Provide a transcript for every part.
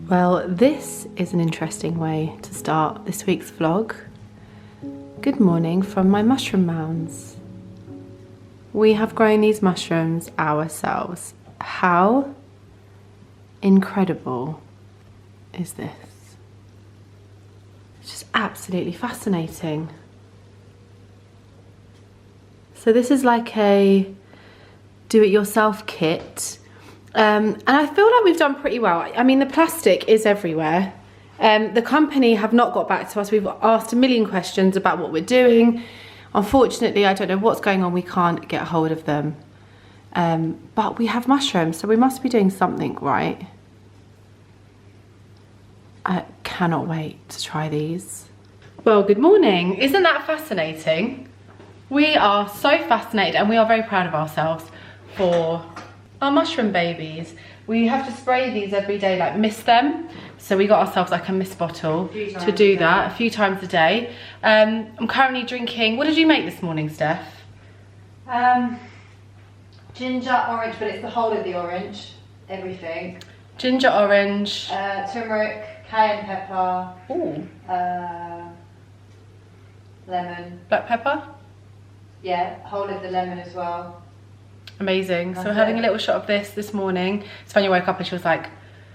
Well, this is an interesting way to start this week's vlog. Good morning from my mushroom mounds. We have grown these mushrooms ourselves. How incredible is this? It's just absolutely fascinating. So this is like a do-it-yourself kit. And I feel like we've done pretty well. I mean, the plastic is everywhere. The company have not got back to us. We've asked a million questions about what we're doing. Unfortunately, I don't know what's going on. We can't get hold of them. But we have mushrooms, so we must be doing something right. I cannot wait to try these. Well, good morning. Isn't that fascinating? We are so fascinated and we are very proud of ourselves for our mushroom babies. We have to spray these every day, like mist them. So we got ourselves like a mist bottle to do that a few times a day. I'm currently drinking, what did you make this morning, Steph? Ginger orange, but it's the whole of the orange, everything. Ginger orange. Turmeric, cayenne pepper. Ooh. Lemon. Black pepper? Yeah, whole of the lemon as well. Amazing. So we're having a little shot of this morning. Sonia woke up and she was like,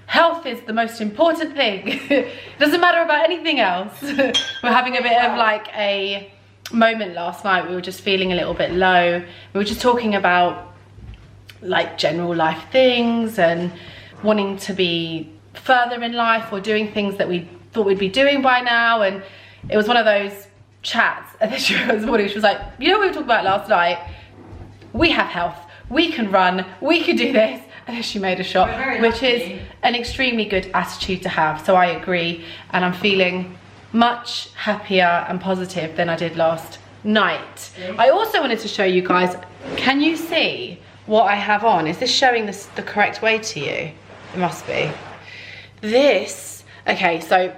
health is the most important thing. It doesn't matter about anything else. We're having a bit of like a moment last night. We were just feeling a little bit low. We were just talking about like general life things and wanting to be further in life or doing things that we thought we'd be doing by now. And it was one of those chats. And then she was like, you know what we were talking about last night? We have health. We can run, we could do this. And then she made a shot, which is an extremely good attitude to have. So I agree. And I'm feeling much happier and positive than I did last night. I also wanted to show you guys, can you see what I have on? Is this showing this the correct way to you? It must be. This, okay, so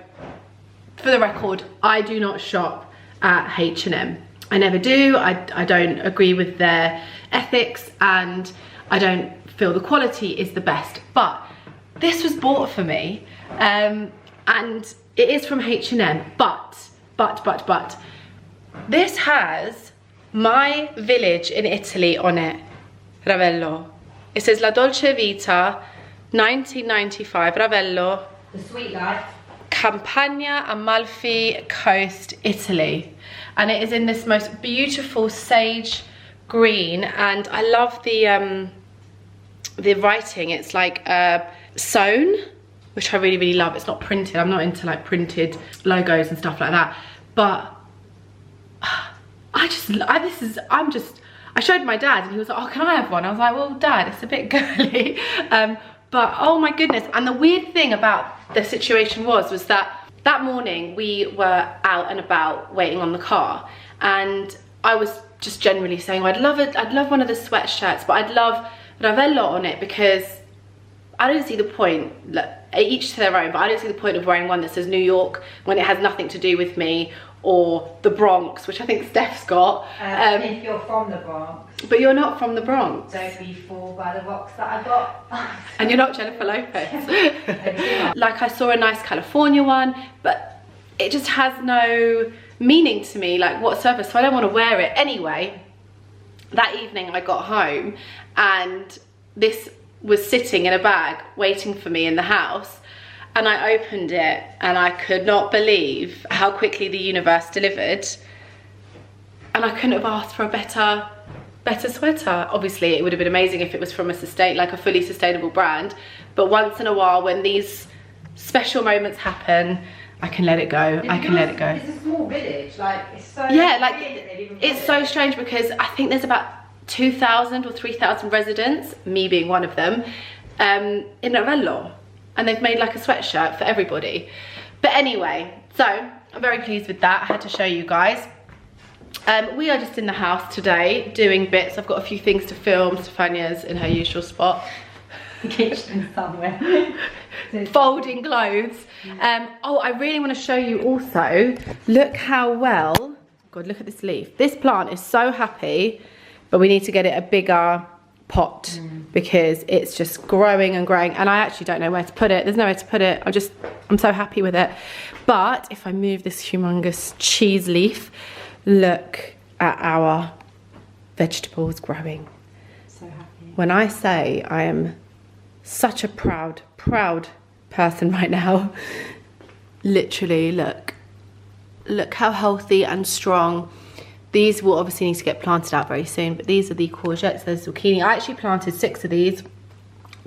for the record, I do not shop at H&M. I never do. I don't agree with their ethics and I don't feel the quality is the best. But this was bought for me and it is from H&M. But this has my village in Italy on it. Ravello. It says La Dolce Vita 1995 Ravello. The Sweet Life. Campagna Amalfi Coast, Italy. And it is in this most beautiful sage green, and I love the writing. It's like sewn, which I really love. It's not printed. I'm not into like printed logos and stuff like that, but I showed my dad and he was like, oh, can I have one? I was like, well, Dad, it's a bit girly. But oh my goodness. And the weird thing about the situation was that morning we were out and about waiting on the car, and I was just generally saying, oh, I'd love one of the sweatshirts, but I'd love Ravello on it because I don't see the point, each to their own, but I don't see the point of wearing one that says New York when it has nothing to do with me, or the Bronx, which I think Steph's got. If you're from the Bronx. But you're not from the Bronx. Don't be fooled by the box that I got. And you're not Jennifer Lopez. Like I saw a nice California one, but it just has no meaning to me, like whatsoever, so I don't want to wear it. Anyway, that evening I got home and this was sitting in a bag waiting for me in the house, and I opened it and I could not believe how quickly the universe delivered, and I couldn't have asked for a better sweater. Obviously it would have been amazing if it was from a fully sustainable brand, but once in a while when these special moments happen, I can let it go. I can let it go. It's a small village, like it's so it's so strange because I think there's about 2,000 or 3,000 residents, me being one of them, in Ravello, and they've made like a sweatshirt for everybody. But anyway, so I'm very pleased with that. I had to show you guys. We are just in the house today doing bits. I've got a few things to film. Stefania's in her usual spot. The kitchen somewhere. Folding clothes. Oh, I really want to show you also, look how well, God, look at this leaf. This plant is so happy, but we need to get it a bigger pot because it's just growing and growing, and I actually don't know where to put it. There's nowhere to put it. I'm so happy with it. But if I move this humongous cheese leaf, look at our vegetables growing. So happy. When I say I am such a proud person right now, literally look how healthy and strong. These will obviously need to get planted out very soon, but these are the courgettes, there's zucchini. I actually planted 6 of these.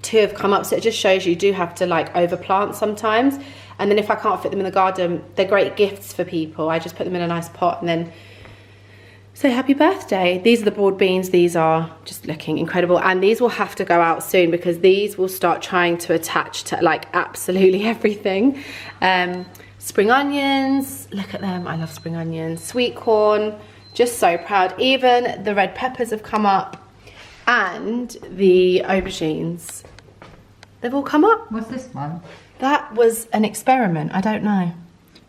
2 have come up, so it just shows you do have to like overplant sometimes. And then if I can't fit them in the garden, they're great gifts for people. I just put them in a nice pot and then say happy birthday. These are the broad beans. These are just looking incredible, and these will have to go out soon because these will start trying to attach to like absolutely everything. Spring onions, look at them. I love spring onions. Sweet corn, just so proud. Even the red peppers have come up, and the aubergines, they've all come up. What's this one? That was an experiment, I don't know.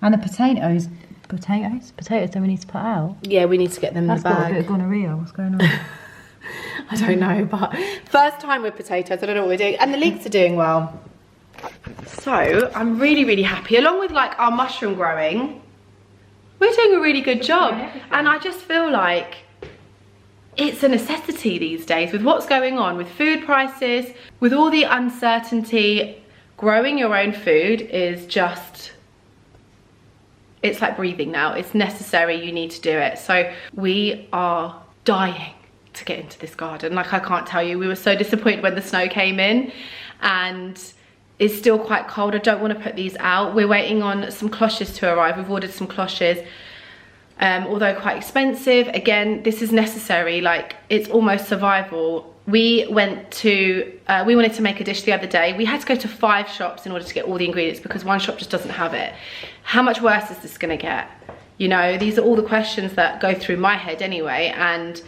And the potatoes that we need to put out. Yeah, we need to get them in the bag. That's got a bit of gonorrhea. What's going on? I don't know, but first time with potatoes, I don't know what we're doing. And the leeks are doing well. So I'm really happy. Along with like our mushroom growing, we're doing a really good job. And I just feel like it's a necessity these days with what's going on with food prices, with all the uncertainty. Growing your own food is just, it's like breathing now. It's necessary, you need to do it. So we are dying to get into this garden. Like, I can't tell you, we were so disappointed when the snow came in, and it's still quite cold. I don't want to put these out. We're waiting on some cloches to arrive. We've ordered some cloches, although quite expensive. Again, this is necessary, like it's almost survival. We went to, we wanted to make a dish the other day. We had to go to 5 shops in order to get all the ingredients because one shop just doesn't have it. How much worse is this gonna get? You know, these are all the questions that go through my head anyway, and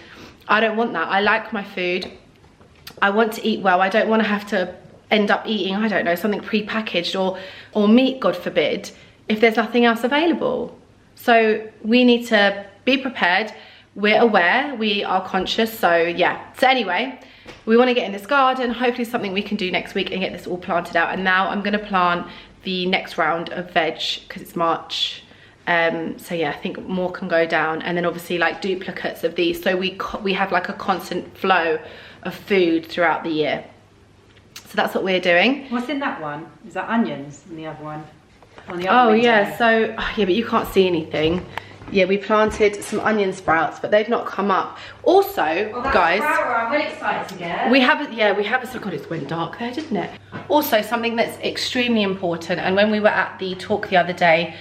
I don't want that. I like my food. I want to eat well. I don't want to have to end up eating, I don't know, something pre-packaged or meat, God forbid, if there's nothing else available. So we need to be prepared. We're aware, we are conscious, so yeah. So anyway, we want to get in this garden, hopefully something we can do next week and get this all planted out. And now I'm going to plant the next round of veg because it's March. So yeah, I think more can go down, and then obviously like duplicates of these, so we have like a constant flow of food throughout the year. So that's what we're doing. What's in that one? Is that onions in the other one? On the other window? Yeah, so yeah, but you can't see anything. Yeah, we planted some onion sprouts, but they've not come up. Also, guys, I'm really excited to get. we have a, God, it's went dark there, didn't it? Also, something that's extremely important, and when we were at the talk the other day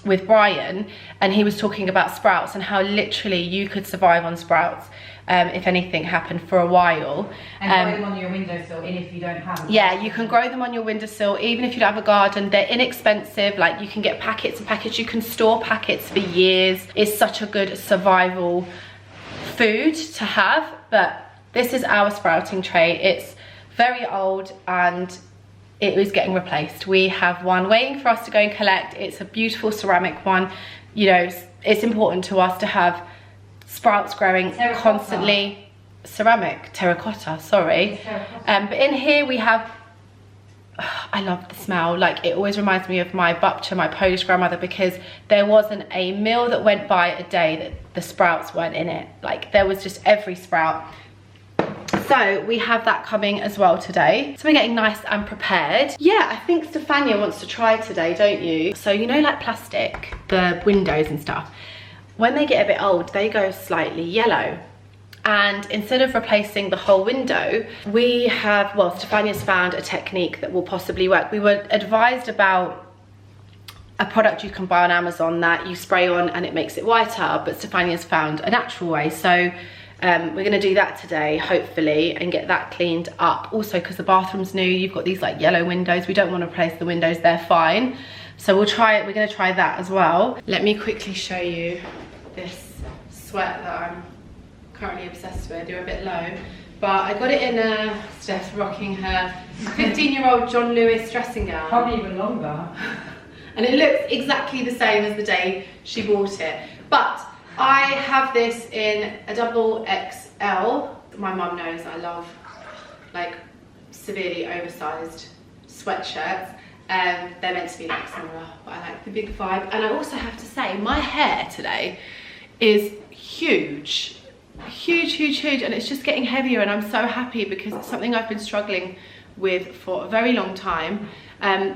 with Brian, and he was talking about sprouts and how literally you could survive on sprouts if anything happened for a while. And grow them on your windowsill, even if you don't have them. Yeah, you can grow them on your windowsill, even if you don't have a garden. They're inexpensive, like you can get packets and packets. You can store packets for years. It's such a good survival food to have. But this is our sprouting tray. It's very old and it was getting replaced. We have one waiting for us to go and collect. It's a beautiful ceramic one. You know, it's important to us to have sprouts growing constantly. Terracotta, sorry. But in here we have, I love the smell. Like, it always reminds me of my babcia, my Polish grandmother, because there wasn't a meal that went by a day that the sprouts weren't in it. Like, there was just every sprout. So we have that coming as well today. So we're getting nice and prepared. Yeah, I think Stefania wants to try today, don't you? So you know, like plastic, the windows and stuff, when they get a bit old, they go slightly yellow. And instead of replacing the whole window, we have, well, Stefania's found a technique that will possibly work. We were advised about a product you can buy on Amazon that you spray on and it makes it whiter, but Stefania's found a natural way. So we're gonna do that today, hopefully, and get that cleaned up. Also, because the bathroom's new, you've got these like yellow windows. We don't want to replace the windows, they're fine. So we'll try it, we're gonna try that as well. Let me quickly show you this sweat that I'm currently obsessed with. You're a bit low, but I got it in Steph's rocking her 15-year-old John Lewis dressing gown. Probably even longer. And it looks exactly the same as the day she bought it. But I have this in a double XL. my mum knows I love like severely oversized sweatshirts. They're meant to be like similar, but I like the big vibe. And I also have to say, my hair today is huge, and it's just getting heavier, and I'm so happy because it's something I've been struggling with for a very long time.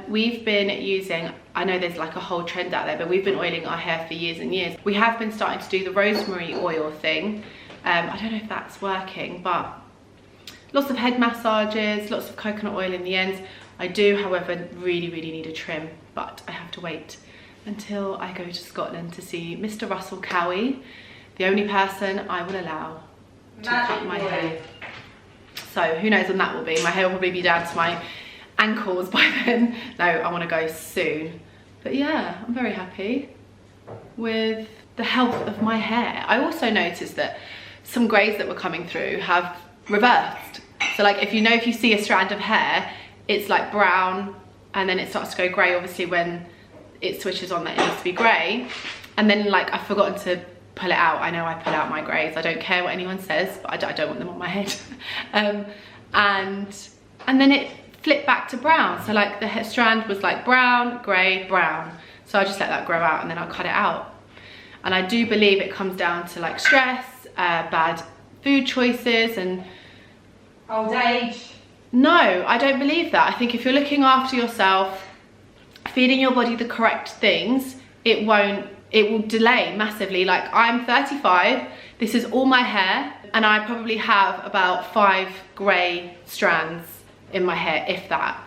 We've been using, I know there's like a whole trend out there, but we've been oiling our hair for years and years. We have been starting to do the rosemary oil thing. I don't know if that's working, but lots of head massages, lots of coconut oil in the ends. I do, however, really need a trim, but I have to wait until I go to Scotland to see Mr. Russell Cowie, the only person I will allow to cut my hair. So who knows when that will be. My hair will probably be down to my ankles by then. No, I want to go soon. But yeah, I'm very happy with the health of my hair. I also noticed that some greys that were coming through have reversed. So like if you see a strand of hair, it's like brown and then it starts to go grey. Obviously when it switches on that it needs to be grey. And then like I've forgotten to pull it out. I know I pull out my greys. I don't care what anyone says, but I don't want them on my head. And then it flipped back to brown. So like the strand was like brown, grey, brown. So I just let that grow out and then I'll cut it out. And I do believe it comes down to like stress, bad food choices and old age. No, I don't believe that. I think if you're looking after yourself, feeding your body the correct things, it will delay massively. Like I'm 35, this is all my hair, and I probably have about 5 grey strands in my hair, if that.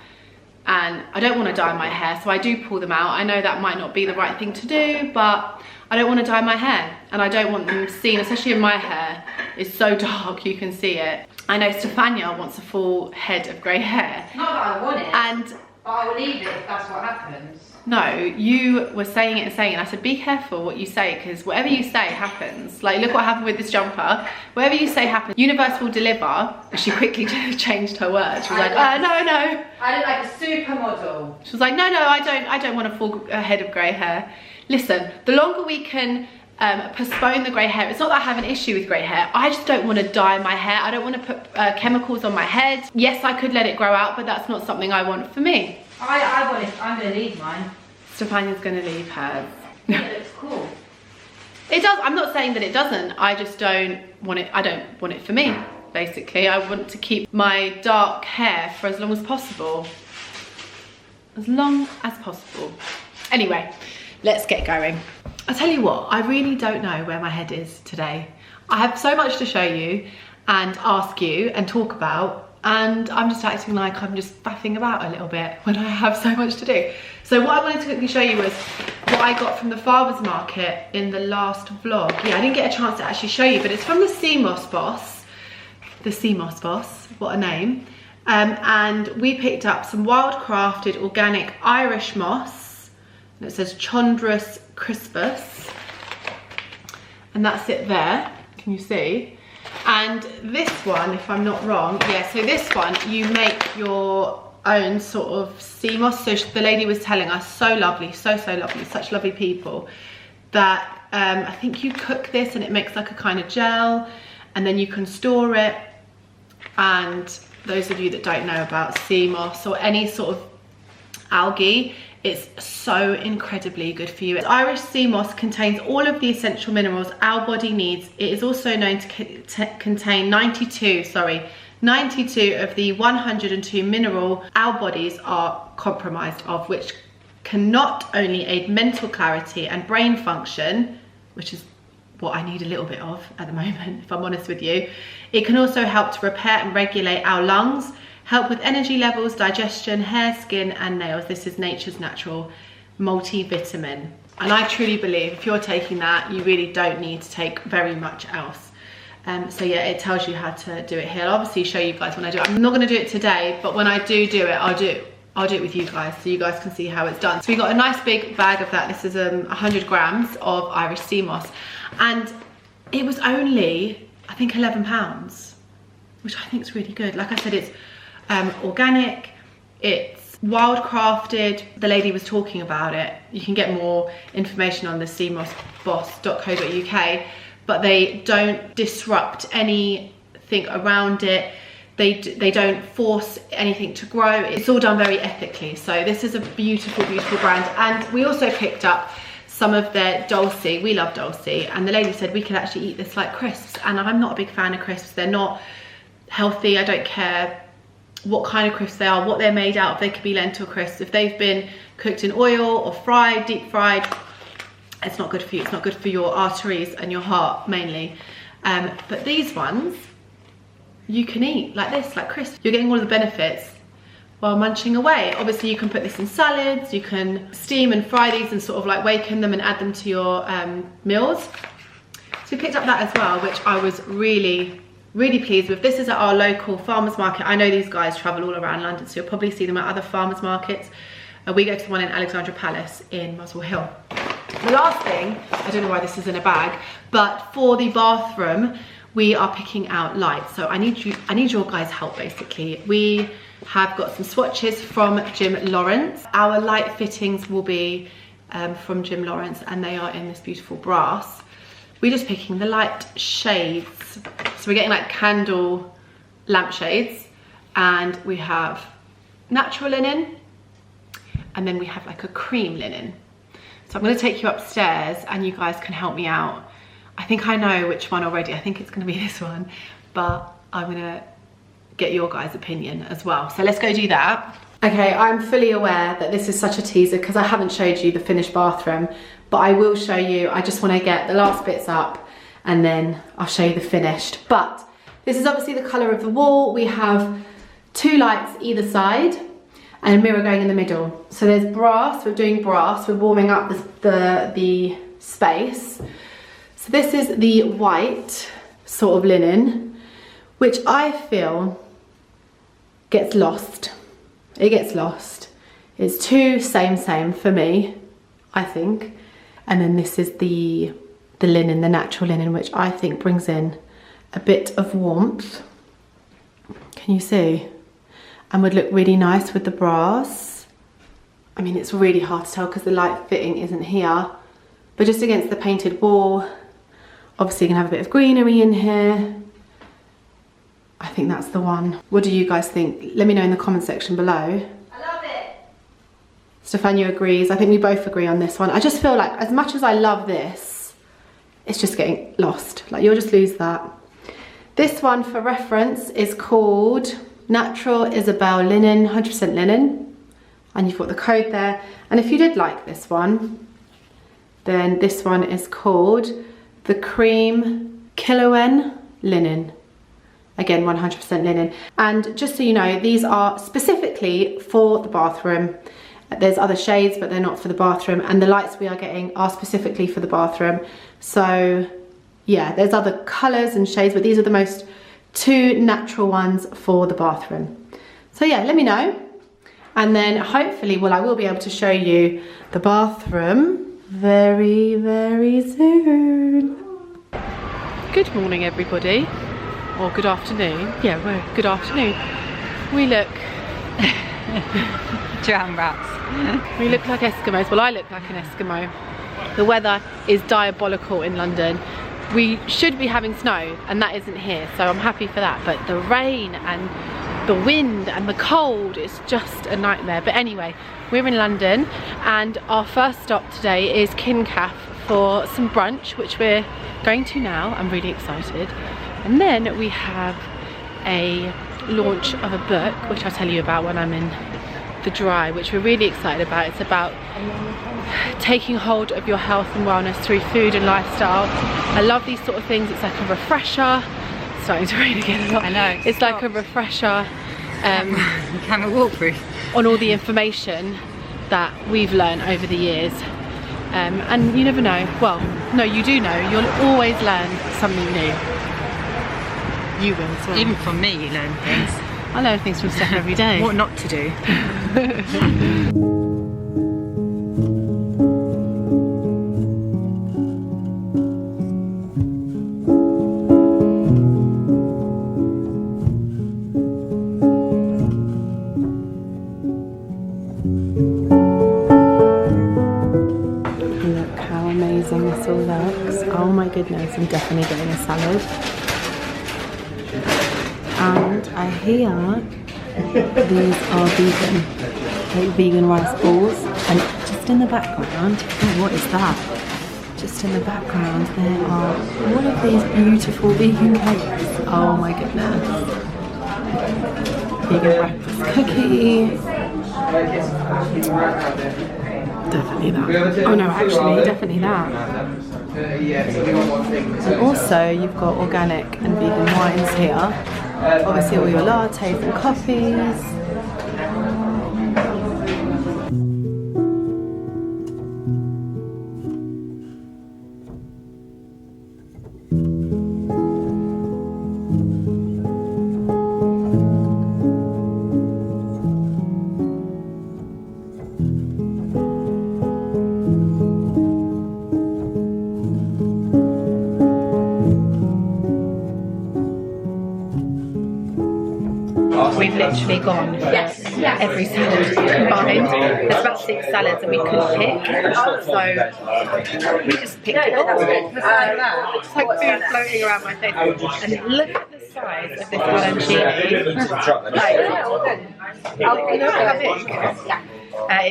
And I don't want to dye my hair, so I do pull them out. I know that might not be the right thing to do, but I don't want to dye my hair, and I don't want them seen, especially in my hair. It's so dark, you can see it. I know Stefania wants a full head of grey hair. Not that I want it, and but I will leave it if that's what happens. No, you were saying it, and I said, be careful what you say, because whatever you say happens. Like, look what happened with this jumper. Whatever you say happens. Universe will deliver. But she quickly changed her words. She was like, no. I look like a supermodel. She was like, no, I don't want a full head of grey hair. Listen, the longer we can postpone the grey hair, it's not that I have an issue with grey hair, I just don't want to dye my hair. I don't want to put chemicals on my head. Yes, I could let it grow out, but that's not something I want for me. I want it. I'm going to leave mine. Stefania's going to leave hers. It looks cool. It does. I'm not saying that it doesn't. I just don't want it. I don't want it for me, basically. I want to keep my dark hair for as long as possible. As long as possible. Anyway, let's get going. I tell you what, I really don't know where my head is today. I have so much to show you and ask you and talk about, and I'm just acting like I'm just faffing about a little bit when I have so much to do. So what I wanted to quickly show you was what I got from the farmer's market in the last vlog. Yeah, I didn't get a chance to actually show you, but it's from the Sea Moss Boss. The Sea Moss Boss, what a name. And we picked up some wild crafted organic Irish moss. And it says Chondrus crispus. And that's it there, can you see? And this one, if I'm not wrong, yeah, so this one, you make your own sort of sea moss. So the lady was telling us, so lovely, so lovely, such lovely people, that I think you cook this and it makes like a kind of gel, and then you can store it. And those of you that don't know about sea moss or any sort of algae, it's so incredibly good for you. Irish sea moss contains all of the essential minerals our body needs. It is also known to contain 92 of the 102 mineral our bodies are comprised of, which can not only aid mental clarity and brain function, which is what I need a little bit of at the moment, if I'm honest with you. It can also help to repair and regulate our lungs, help with energy levels, digestion, hair, skin and nails. This is nature's natural multivitamin. And I truly believe if you're taking that, you really don't need to take very much else. So yeah, it tells you how to do it here. I'll obviously show you guys when I do it. I'm not gonna do it today, but when I do it, I'll do it with you guys so you guys can see how it's done. So we got a nice big bag of that. This is 100 grams of Irish sea moss. And it was only, I think, £11, which I think is really good. Like I said, it's organic, it's wild crafted. The lady was talking about it. You can get more information on the seamossboss.co.uk, but they don't disrupt anything think around it. They don't force anything to grow. It's all done very ethically. So this is a beautiful, beautiful brand. And we also picked up some of their dulce. We love dulce. And the lady said we could actually eat this like crisps. And I'm not a big fan of crisps. They're not healthy. I don't care what kind of crisps they are, what they're made out of. They could be lentil crisps. If they've been cooked in oil or fried, deep fried, it's not good for you. It's not good for your arteries and your heart mainly. But these ones, you can eat like this, like crisps. You're getting all of the benefits while munching away. Obviously you can put this in salads, you can steam and fry these and sort of like waken them and add them to your meals. So we picked up that as well, which I was really, really pleased with. This is at our local farmers market. I know these guys travel all around London, so you'll probably see them at other farmers markets. We go to the one in Alessandra Palace in Muswell Hill. The last thing, I don't know why this is in a bag, but for the bathroom, we are picking out lights. So I need your guys' help basically. We have got some swatches from Jim Lawrence. Our light fittings will be from Jim Lawrence, and they are in this beautiful brass. We're just picking the light shades. So we're getting like candle lampshades, and we have natural linen, and then we have like a cream linen. So I'm gonna take you upstairs and you guys can help me out. I think I know which one already. I think it's gonna be this one, but I'm gonna get your guys' opinion as well. So let's go do that. Okay, I'm fully aware that this is such a teaser because I haven't showed you the finished bathroom, but I will show you. I just wanna get the last bits up and then I'll show you the finished. But this is obviously the color of the wall. We have 2 lights either side and a mirror going in the middle. So there's brass, we're doing brass. We're warming up the space. So this is the white sort of linen, which I feel gets lost. It gets lost. It's too same for me, I think. And then this is the linen, the natural linen, which I think brings in a bit of warmth. Can you see? And would look really nice with the brass. I mean, it's really hard to tell because the light fitting isn't here, but just against the painted wall, obviously you can have a bit of greenery in here. I think that's the one. What do you guys think? Let me know in the comment section below. I love it. Stefania agrees. I think we both agree on this one. I just feel like as much as I love this, it's just getting lost. Like you'll just lose that. This one for reference is called Natural Isabel Linen, 100% linen. And you've got the code there. And if you did like this one, then this one is called the Cream Kiloen Linen. Again, 100% linen. And just so you know, these are specifically for the bathroom. There's other shades, but they're not for the bathroom. And the lights we are getting are specifically for the bathroom. So yeah, there's other colors and shades, but these are the most 2 natural ones for the bathroom. So yeah, let me know. And then hopefully, well, I will be able to show you the bathroom very, very soon. Good morning, everybody. Or good afternoon. Yeah, well, good afternoon. We look... Drown rats. We look like Eskimos. Well, I look like an Eskimo. The weather is diabolical in London. We should be having snow, and that isn't here, so I'm happy for that. But the rain and the wind and the cold, it's just a nightmare. But anyway, we're in London, and our first stop today is Kincaf for some brunch, which we're going to now. I'm really excited. And then we have a launch of a book, which I'll tell you about when I'm in the dry, which we're really excited about. It's about taking hold of your health and wellness through food and lifestyle. I love these sort of things. It's like a refresher. It's starting to rain again a lot. I know. It's like a refresher Camera walkthrough on all the information that we've learned over the years. And you never know. Well, no, you do know. You'll always learn something new. You will as well. Even from me, you learn things. I learn things from Steph every day. What not to do. Look how amazing this all looks. Oh my goodness, I'm definitely getting a salad. I hear these are vegan, like vegan rice balls, and just in the background, oh, what is that? Just in the background there are all of these beautiful vegan cakes. Oh my goodness. Vegan breakfast cookie. Definitely that. Oh no, actually, definitely that. And also, you've got organic and vegan wines here. Obviously, all your lattes and coffees. We've literally gone for every salad combined. There's about 6 salads that we couldn't pick, so we just picked it all. It's like food floating around my face. And look at the size of this arancini. Like, look how big.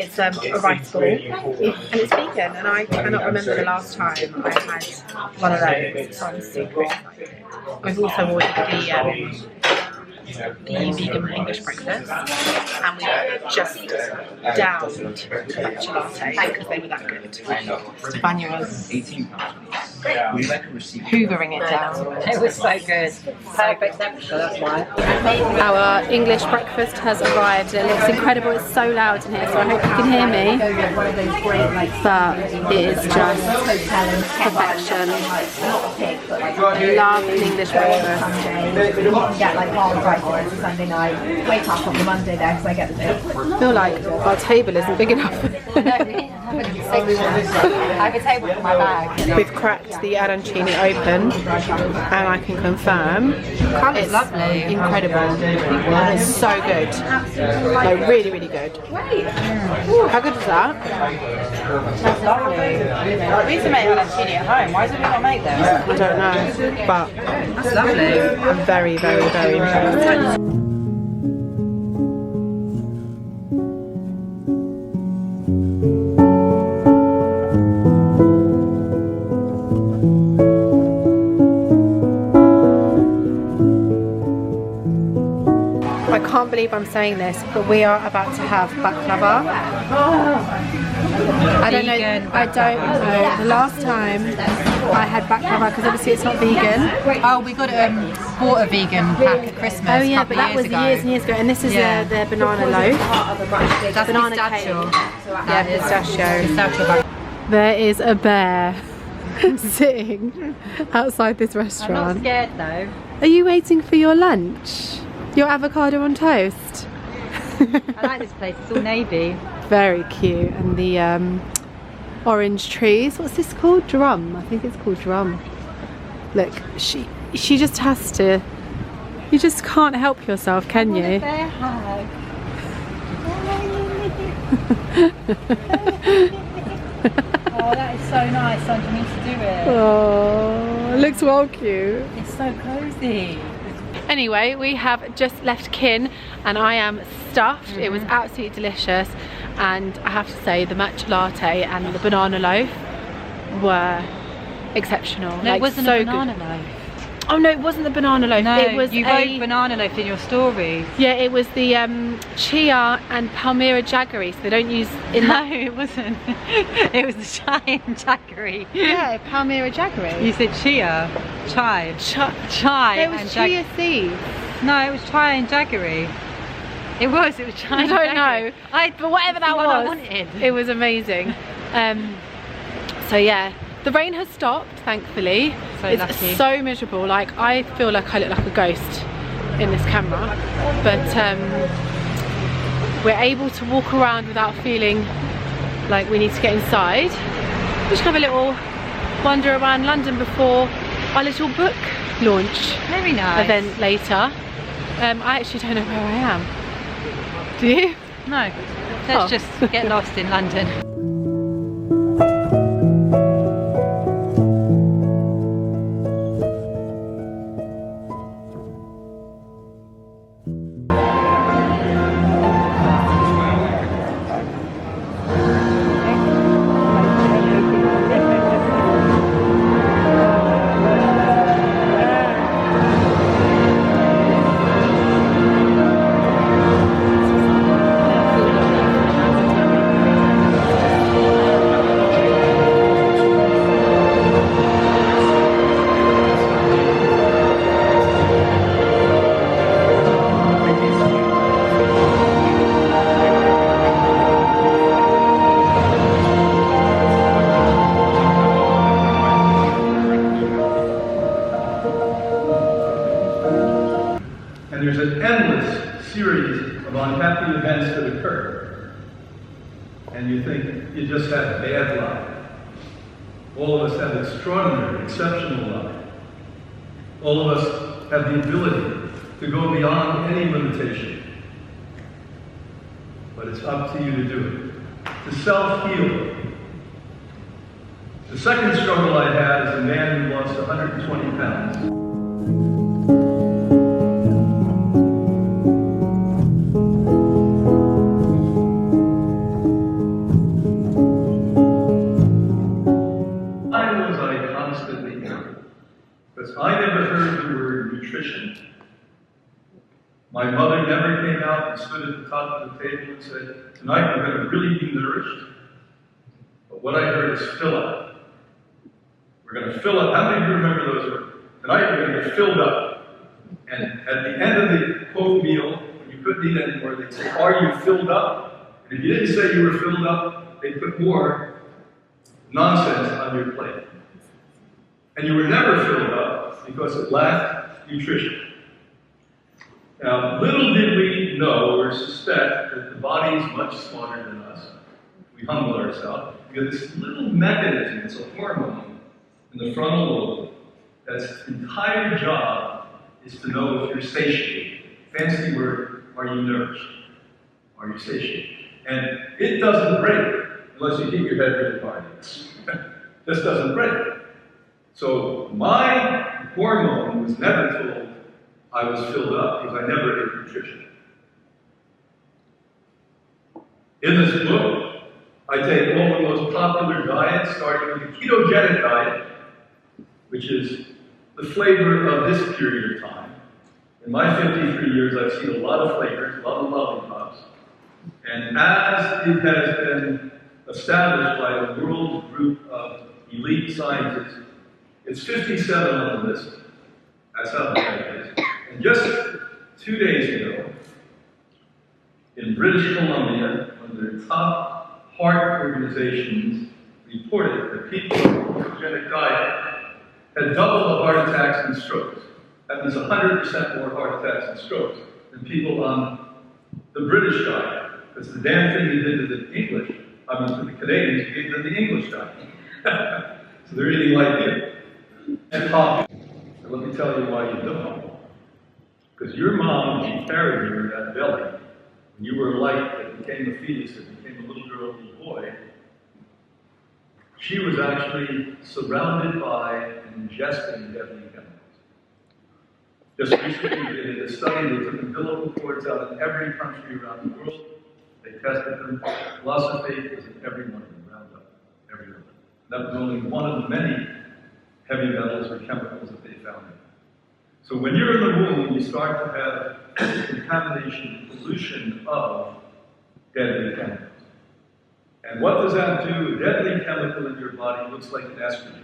It's a rice ball, and it's vegan, and I cannot remember the last time I had one of those, so I'm super excited. We've also ordered the vegan English breakfast, and we just downed matcha lattes because they were that good. Vanya was hoovering it down. It was so good. Perfect temperature, that's why. Our English breakfast has arrived. It looks incredible. It's so loud in here, so I hope you can hear me. But it is just perfection. Love an English breakfast. Get like all right for Sunday night. Wake up on the Monday there because I get the day. I feel like our table isn't big enough. I have a table for my bag. We've cracked the arancini open, and I can confirm it's lovely, incredible. It's so good, like really, really good. How good is that? That's lovely. We used to make arancini at home. Why did we not make them? I don't know, but That's lovely. I'm very, very, very impressed. I can't believe I'm saying this, but we are about to have baklava. I don't know. The last time I had baklava, because obviously it's not vegan. Oh, we got bought a vegan pack at Christmas. Oh yeah, but that was years and years ago. And this is their banana loaf. That's banana pistachio. cake. Yeah, pistachio. There is a bear sitting outside this restaurant. I'm not scared though. Are you waiting for your lunch? Your avocado on toast? I like this place, it's all navy. Very cute. And the orange trees. What's this called? Drum. I think it's called drum. Look, she just has to. You just can't help yourself, can you? Bear hug. Oh, that is so nice. Something needs to do it. Oh, it looks well cute. It's so cozy. Anyway, we have just left Kin and I am stuffed. It was absolutely delicious, and I have to say the matcha latte and the banana loaf were exceptional. No, like, it wasn't so a banana good. loaf. Oh no, it wasn't the banana loaf. No, it was you wrote banana loaf in your story. Yeah, it was the chia and palmyra jaggery. So they don't use in No, it wasn't. It was the chai and jaggery. Yeah, palmyra jaggery. You said chia, chai, chai. It was chia seeds. No, it was chai and jaggery. It was chai. I don't know. But whatever that was, I wanted. It was amazing. So yeah. The rain has stopped, thankfully. So it's lucky. So miserable. Like, I feel like I look like a ghost in this camera. But we're able to walk around without feeling like we need to get inside. We should have a little wander around London before our little book launch Very nice. event later. I actually don't know where I am. Do you? No. Let's just get lost in London. you think you just have bad luck. All of us have extraordinary, exceptional luck. All of us have the ability to go beyond any limitation. But it's up to you to do it. To self-heal. The second struggle I had is a man who lost 120 pounds. Because I never heard the word nutrition. My mother never came out and stood at the top of the table and said, tonight we're going to really be nourished. But what I heard is fill up. We're going to fill up. How many of you remember those words? Tonight we're going to get filled up. And at the end of the quote meal, when you couldn't eat anymore, they'd say, are you filled up? And if you didn't say you were filled up, they'd put more nonsense on your plate. And you were never filled up because it lacked nutrition. Now, little did we know or suspect that the body is much smarter than us. We humble ourselves. We have this little mechanism, it's a hormone in the frontal lobe, that's entire job is to know if you're satiated. Fancy word, are you nourished? Are you satiated? And it doesn't break unless you hit your head really hard. Just doesn't break. So my hormone was never told I was filled up because I never ate nutrition. In this book, I take all the most popular diets, starting with the ketogenic diet, which is the flavor of this period of time. In my 53 years, I've seen a lot of flavors, a lot of lollipops. And as it has been established by a world group of elite scientists, it's 57 on the list. That's how bad it is. And just 2 days ago, in British Columbia, one of their top heart organizations reported that people on the ketogenic diet had double the heart attacks and strokes. That means 100% more heart attacks and strokes than people on the British diet. Because the damn thing you did to the English, to the Canadians, you gave them the English diet. So they're eating like you. And coffee. And let me tell you why you don't. Because your mom, when she carried you in that belly, when you were light, that became a fetus, that became a little girl, a little boy, she was actually surrounded by and ingesting deadly chemicals. Just recently, they did a study, they took umbilical cords out in every country around the world, they tested them, glyphosate was in every one of them, Roundup, every one of them. That was only one of the many heavy metals or chemicals that they found. So when you're in the womb, you start to have contamination, pollution of deadly chemicals. And what does that do? A deadly chemical in your body looks like an estrogen.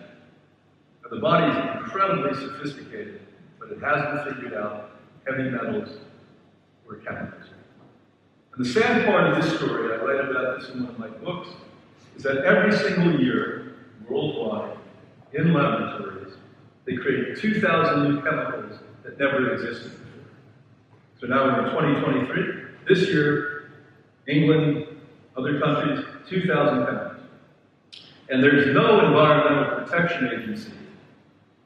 Now, the body is incredibly sophisticated, but it hasn't figured out heavy metals or chemicals. And the sad part of this story, I write about this in one of my books, is that every single year, worldwide, in laboratories, they create 2,000 new chemicals that never existed before. So now we're in 2023. This year, England, other countries, 2,000 chemicals. And there's no environmental protection agency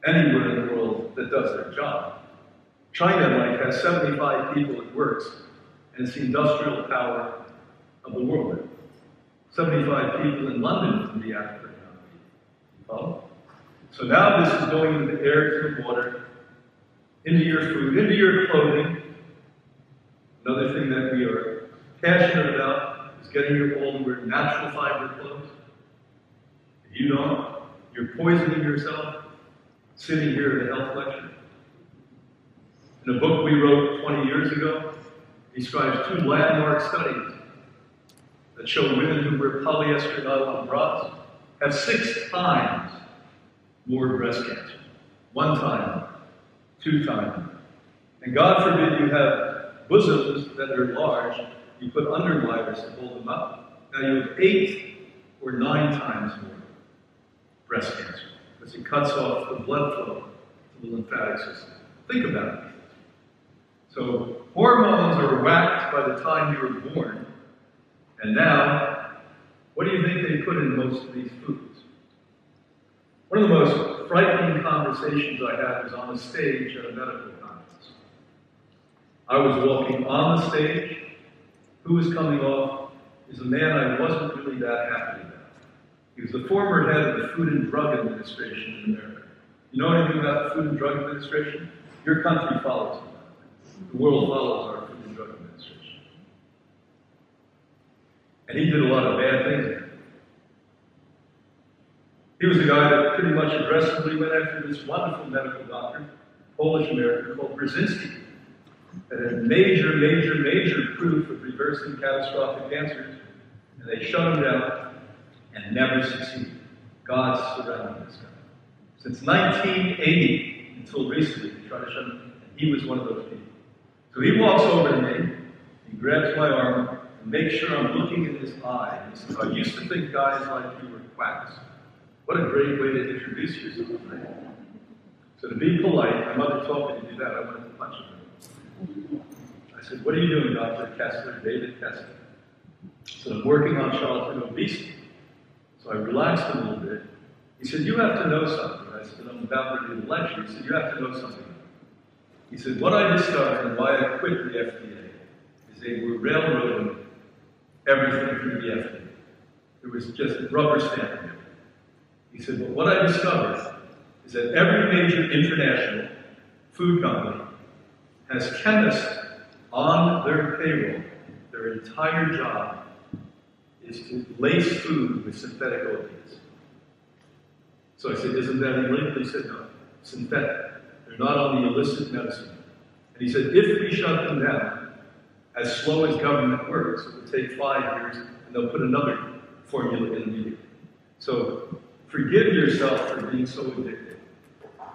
anywhere in the world that does their job. China, has 75 people it works, and it's the industrial power of the world. 75 people in London can be adequate amount of people. Follow? So now this is going into the air, to the water, into your food, into your clothing. Another thing that we are passionate about is getting you all to wear natural fiber clothes. If you don't, you're poisoning yourself sitting here at a health lecture. In a book we wrote 20 years ago, describes 2 landmark studies that show women who wear polyester nylon bras have 6 times more breast cancer. 1 time, 2 times. And God forbid you have bosoms that are large, you put underwires to hold them up. Now you have 8 or 9 times more breast cancer because it cuts off the blood flow to the lymphatic system. Think about it. So hormones are whacked by the time you were born, and now What do you think they put in most of these foods? One of the most frightening conversations I had was on the stage at a medical conference. I was walking on the stage. Who was coming off is a man I wasn't really that happy about. He was the former head of the Food and Drug Administration in America. You know anything about the Food and Drug Administration? Your country follows it. The world follows our Food and Drug Administration. And he did a lot of bad things. He was the guy that pretty much aggressively went after this wonderful medical doctor, Polish-American, called Brzezinski, that had major proof of reversing catastrophic cancers, and they shut him down and never succeeded. God surrounded this guy. Since 1980 until recently, they tried to shut him down, and he was one of those people. So he walks over to me, he grabs my arm, and makes sure I'm looking in his eye. And he says, I used to think guys like you were quacks. What a great way to introduce yourself. So to be polite, my mother taught me to do that. I wanted to punch him. I said, what are you doing, Dr. Kessler, David Kessler? He said, I'm working on childhood obesity. So I relaxed a little bit. He said, you have to know something. I said, I'm about ready to lecture. He said, you have to know something. He said, what I discovered and why I quit the FDA is they were railroading everything through the FDA. There was just rubber stamping. He said, well, what I discovered is that every major international food company has chemists on their payroll. Their entire job is to lace food with synthetic opiates. So I said, isn't that illegal? He said, no, synthetic. They're not on the illicit medicine. And he said, if we shut them down, as slow as government works, it will take 5 years, and they'll put another formula in immediately. So forgive yourself for being so addicted.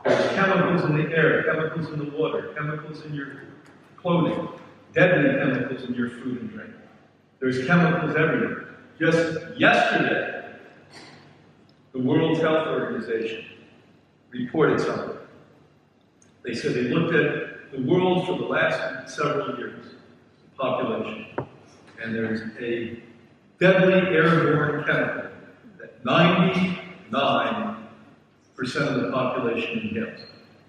There's chemicals in the air, chemicals in the water, chemicals in your clothing, deadly chemicals in your food and drink. There's chemicals everywhere. Just yesterday, the World Health Organization reported something. They said they looked at the world for the last several years, the population, and there's a deadly airborne chemical that 99% of the population inhales.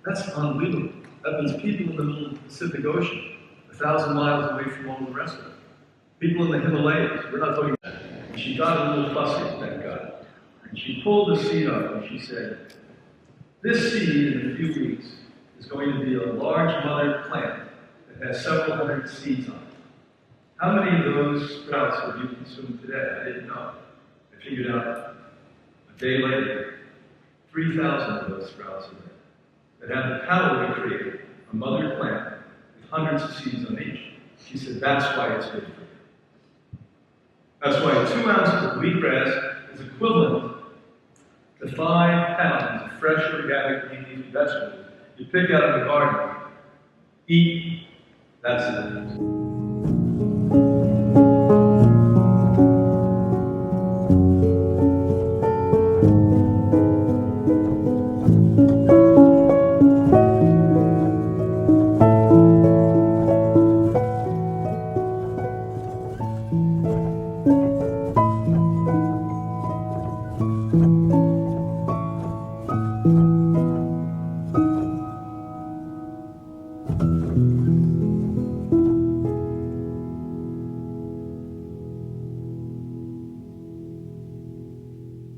That's unbelievable. That means people in the middle of the Pacific Ocean, 1,000 miles away from all the rest of it. People in the Himalayas, we're not talking about that. And she got a little fussy with that guy. And she pulled the seed up and she said, this seed in a few weeks is going to be a large mother plant that has several hundred seeds on it. How many of those sprouts have you consumed today? I didn't know. I figured out a day later, 3,000 of those sprouts are there that have the power to create a mother plant with hundreds of seeds on each. She said, that's why it's good for you. That's why 2 ounces of wheatgrass is equivalent to 5 pounds of fresh organic leafy vegetables you pick out of the garden. Eat, that's it.